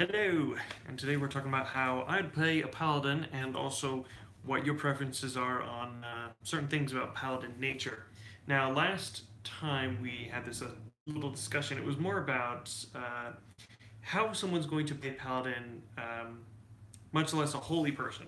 Hello, and today we're talking about how I'd play a paladin and also what your preferences are on certain things about paladin nature. Now, last time we had this little discussion, it was more about how someone's going to play paladin, much less a holy person.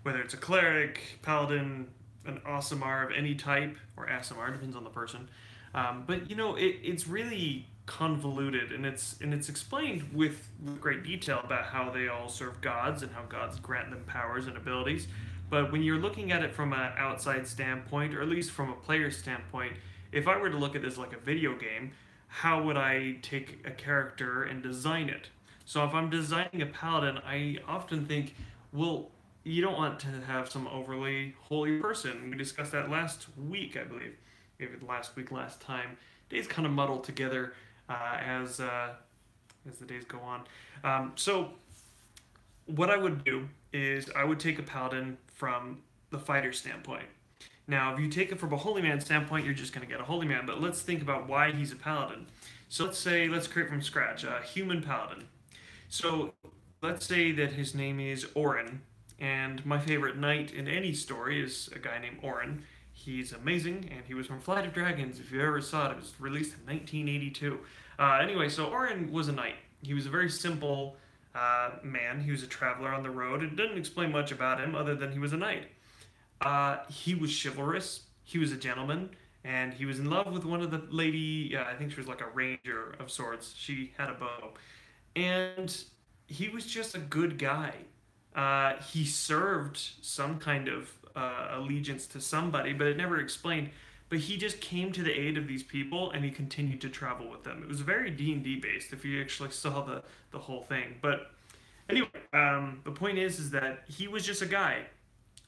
Whether it's a cleric, paladin, an Aasimar of any type, or Aasimar, depends on the person. But it's really convoluted, and it's explained with great detail about how they all serve gods and how gods grant them powers and abilities. But when you're looking at it from an outside standpoint, or at least from a player standpoint, if I were to look at this like a video game, how would I take a character and design it? So if I'm designing a paladin, I often think, well, you don't want to have some overly holy person. We discussed that last week, I believe. Maybe last week, last time. Days kind of muddle together as the days go on. So what I would do is I would take a paladin from the fighter standpoint. Now, if you take it from a holy man standpoint, you're just going to get a holy man. But let's think about why he's a paladin. So let's create from scratch a human paladin. So let's say that his name is Orin, and my favorite knight in any story is a guy named Orin. He's amazing, and he was from Flight of Dragons. If you ever saw it, it was released in 1982. Anyway, so Orin was a knight. He was a very simple man. He was a traveler on the road. It didn't explain much about him other than he was a knight. He was chivalrous. He was a gentleman, and he was in love with one of the lady. I think she was like a ranger of sorts. She had a bow, and he was just a good guy. He served some kind of allegiance to somebody, but it never explained. But he just came to the aid of these people, and he continued to travel with them. It was very D&D based, if you actually saw the whole thing. But anyway, the point is that he was just a guy.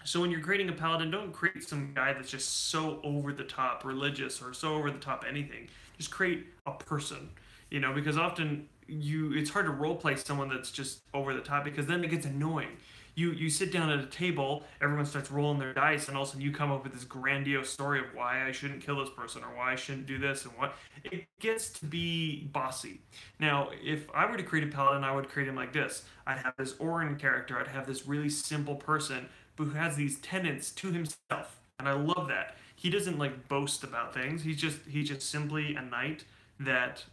So when you're creating a paladin, don't create some guy that's just so over the top religious or so over the top anything. Just create a person, because often it's hard to role play someone that's just over the top because then it gets annoying. You sit down at a table, everyone starts rolling their dice, and all of a sudden you come up with this grandiose story of why I shouldn't kill this person or why I shouldn't do this and what. It gets to be bossy. Now, if I were to create a paladin, I would create him like this. I'd have this Orin character. I'd have this really simple person who has these tenets to himself, and I love that. He doesn't like boast about things. He's just simply a knight that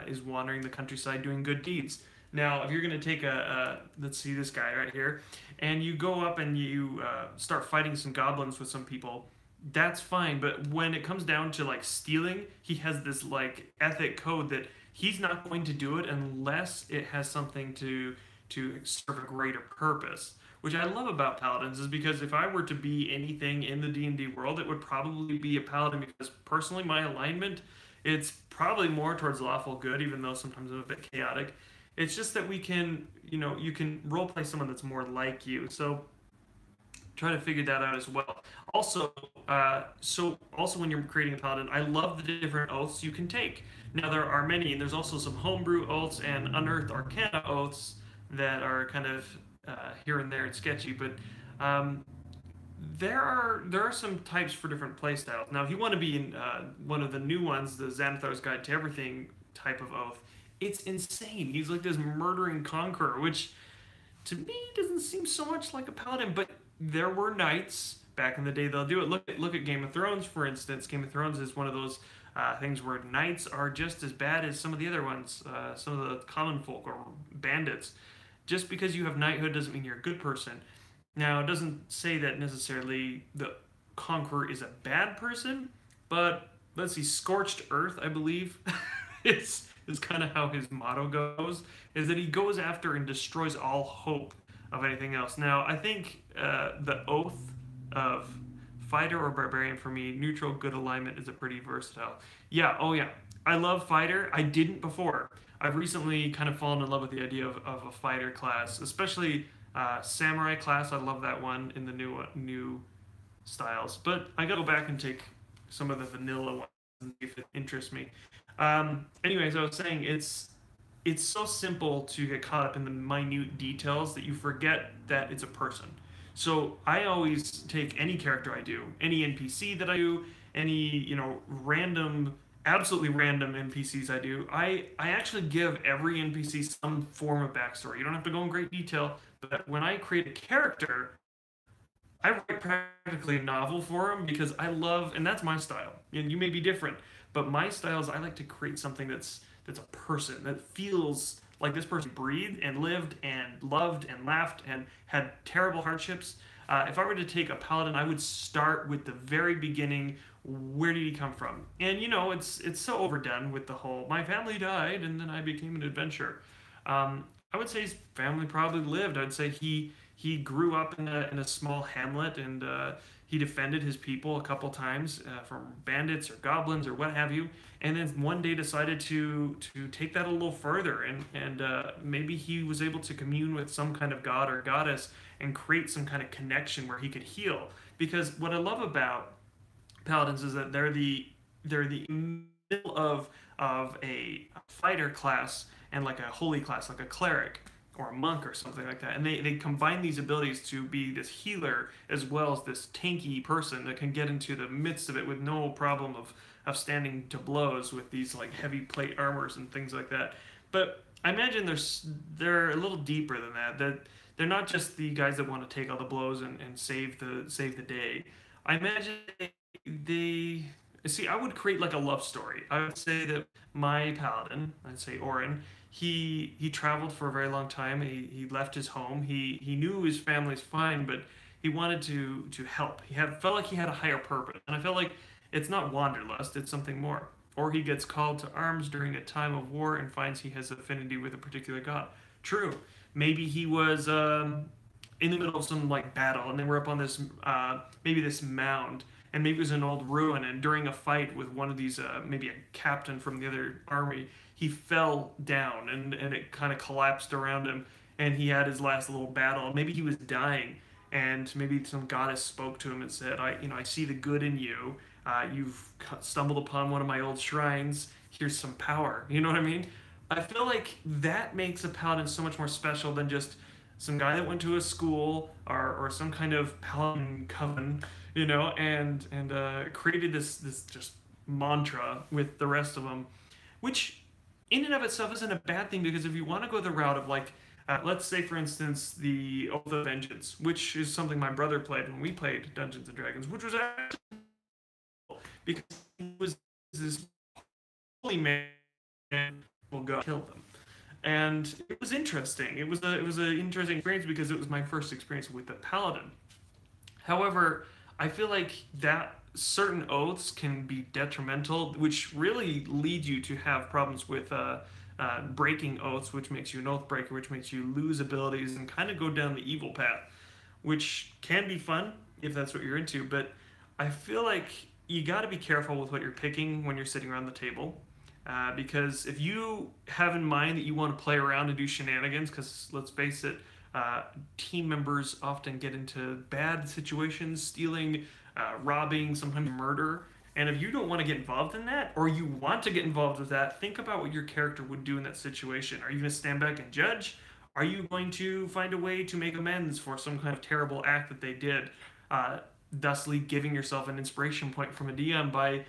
is wandering the countryside doing good deeds. Now, if you're going to take let's see this guy right here, and you go up and you start fighting some goblins with some people, that's fine. But when it comes down to like stealing, he has this like ethic code that he's not going to do it unless it has something to serve a greater purpose. Which I love about paladins is because if I were to be anything in the D&D world, it would probably be a paladin because personally my alignment, it's probably more towards lawful good, even though sometimes I'm a bit chaotic. It's just that we can, you can roleplay someone that's more like you. So try to figure that out as well. Also, also when you're creating a paladin, I love the different oaths you can take. Now there are many, and there's also some homebrew oaths and unearthed arcana oaths that are kind of here and there and sketchy, but there are some types for different playstyles. Now, if you want to be in one of the new ones, the Xanathar's Guide to Everything type of oath, it's insane. He's like this murdering conqueror, which to me doesn't seem so much like a paladin, but there were knights back in the day they'll do it. Look at Game of Thrones, for instance. Game of Thrones is one of those things where knights are just as bad as some of the other ones, some of the common folk or bandits. Just because you have knighthood doesn't mean you're a good person. Now, it doesn't say that necessarily the conqueror is a bad person, but let's see, Scorched Earth, I believe, is kind of how his motto goes, is that he goes after and destroys all hope of anything else. Now, I think the oath of fighter or barbarian for me, neutral good alignment is a pretty versatile. Yeah, oh yeah, I love fighter. I didn't before. I've recently kind of fallen in love with the idea of a fighter class, especially samurai class. I love that one in the new styles. But I gotta go back and take some of the vanilla ones and see if it interests me. Anyways, I was saying it's so simple to get caught up in the minute details that you forget that it's a person. So I always take any character I do, any NPC that I do, any random absolutely random NPCs I do, I actually give every NPC some form of backstory. You don't have to go in great detail, but when I create a character, I write practically a novel for him because I love, and that's my style. And you may be different, but my style is I like to create something that's a person that feels like this person breathed and lived and loved and laughed and had terrible hardships. If I were to take a paladin, I would start with the very beginning. Where did he come from? And it's so overdone with the whole my family died and then I became an adventurer. I would say his family probably lived. I'd say he grew up in a small hamlet and he defended his people a couple times from bandits or goblins or what have you. And then one day decided to take that a little further and maybe he was able to commune with some kind of god or goddess and create some kind of connection where he could heal. Because what I love about paladins is that they're the middle of a fighter class and like a holy class, like a cleric or a monk or something like that. And they combine these abilities to be this healer as well as this tanky person that can get into the midst of it with no problem of standing to blows with these like heavy plate armors and things like that. But I imagine they're a little deeper than that. That they're not just the guys that want to take all the blows and save the day. I imagine they see. I would create like a love story. I would say that my paladin, I'd say Orin, he traveled for a very long time. He left his home. He knew his family's fine, but he wanted to help. He had felt like he had a higher purpose, and I felt like it's not wanderlust. It's something more. Or he gets called to arms during a time of war and finds he has affinity with a particular god. True. Maybe he was in the middle of some like battle, and they were up on this maybe this mound, and maybe it was an old ruin. And during a fight with one of these, maybe a captain from the other army, he fell down, and it kind of collapsed around him, and he had his last little battle. Maybe he was dying, and maybe some goddess spoke to him and said, I see the good in you. You've stumbled upon one of my old shrines. Here's some power. You know what I mean? I feel like that makes a paladin so much more special than just some guy that went to a school or some kind of paladin coven, and created this just mantra with the rest of them, which in and of itself isn't a bad thing because if you want to go the route of like, let's say for instance the Oath of Vengeance, which is something my brother played when we played Dungeons and Dragons, which was actually cool because he was this holy man will go kill them. And it was interesting. It was an interesting experience because it was my first experience with the paladin. However, I feel like that certain oaths can be detrimental, which really lead you to have problems with breaking oaths, which makes you an oath breaker, which makes you lose abilities and kind of go down the evil path, which can be fun if that's what you're into. But I feel like you got to be careful with what you're picking when you're sitting around the table. Because if you have in mind that you want to play around and do shenanigans, because let's face it, team members often get into bad situations, stealing, robbing, sometimes murder. And if you don't want to get involved in that, or you want to get involved with that, think about what your character would do in that situation. Are you going to stand back and judge? Are you going to find a way to make amends for some kind of terrible act that they did? Thusly giving yourself an inspiration point from a DM by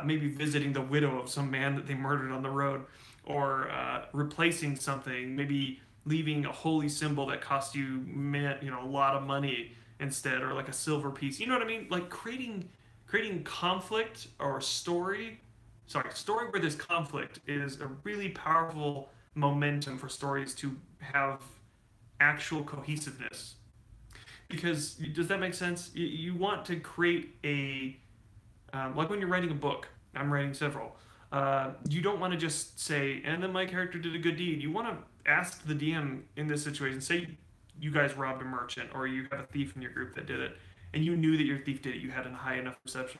maybe visiting the widow of some man that they murdered on the road, or replacing something, maybe leaving a holy symbol that cost you, a lot of money instead, or like a silver piece. You know what I mean? Like creating conflict or story where there's conflict is a really powerful momentum for stories to have actual cohesiveness. Because does that make sense? You want to create a like when you're writing a book, I'm writing several. You don't want to just say, and then my character did a good deed. You want to ask the DM in this situation, say you guys robbed a merchant or you have a thief in your group that did it, and you knew that your thief did it, you had a high enough perception.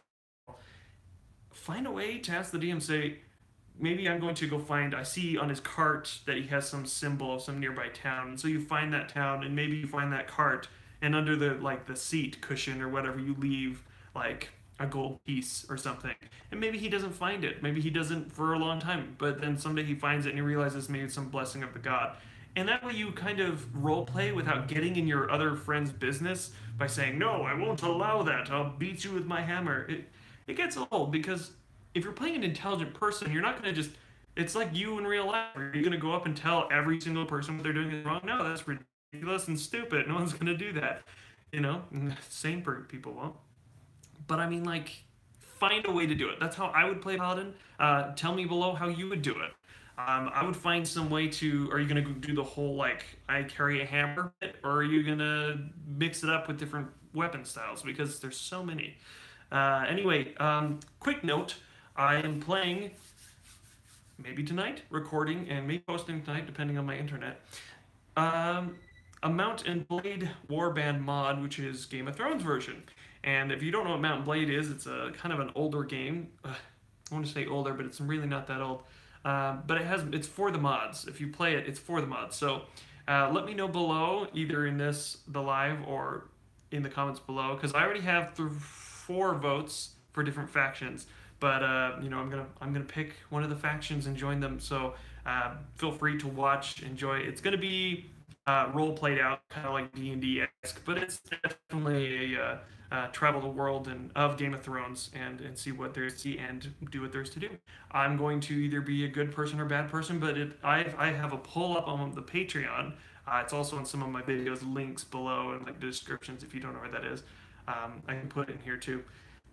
Find a way to ask the DM, say, maybe I'm going to go find, I see on his cart that he has some symbol of some nearby town. And so you find that town and maybe you find that cart, and under the seat cushion or whatever you leave like a gold piece or something. And maybe he doesn't find it. Maybe he doesn't for a long time, but then someday he finds it and he realizes maybe it's some blessing of the god. And that way you kind of role play without getting in your other friend's business by saying, no, I won't allow that. I'll beat you with my hammer. It gets old because if you're playing an intelligent person, you're not going to just. It's like you in real life. Are you going to go up and tell every single person what they're doing is wrong? No, that's ridiculous and stupid. No one's going to do that. You know, sane people won't. But I mean, like, find a way to do it. That's how I would play Paladin. Tell me below how you would do it. I would find some way to. Are you gonna do the whole like I carry a hammer bit, or are you gonna mix it up with different weapon styles? Because there's so many. Anyway, quick note: I am playing maybe tonight, recording, and maybe posting tonight, depending on my internet. Um, a Mount and Blade Warband mod, which is Game of Thrones version. And if you don't know what Mount and Blade is, it's a kind of an older game. I want to say older, but it's really not that old. But it's for the mods. If you play it, it's for the mods. So let me know below, either in the live, or in the comments below, because I already have 4 votes for different factions. But you know, I'm gonna pick one of the factions and join them. So feel free to watch, enjoy. It's gonna be role played out, kind of like D&D esque, but it's definitely a travel the world and of Game of Thrones and see what there's to see and do what there's to do. I'm going to either be a good person or bad person, but I have a pull up on the Patreon. It's also in some of my videos, links below and like the descriptions if you don't know where that is. I can put it in here too.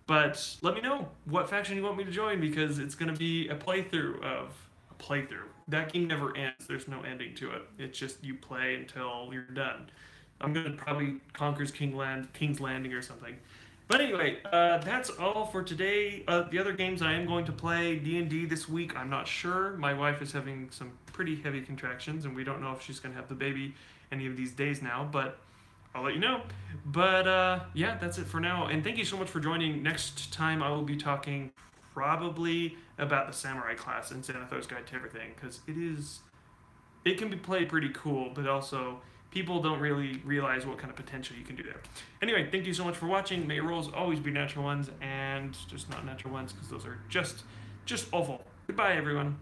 But let me know what faction you want me to join, because it's going to be a playthrough of a playthrough. That game never ends. There's no ending to it. It's just you play until you're done. I'm going to probably Conquer's King's Landing or something. But anyway, that's all for today. The other games I am going to play D&D this week, I'm not sure. My wife is having some pretty heavy contractions, and we don't know if she's going to have the baby any of these days now, but I'll let you know. But yeah, that's it for now. And thank you so much for joining. Next time I will be talking probably about the Samurai class in Xanathar's Guide to Everything, because it can be played pretty cool, but also people don't really realize what kind of potential you can do there. Anyway, thank you so much for watching. May your rolls always be natural ones, and just not natural ones, because those are just awful. Goodbye, everyone.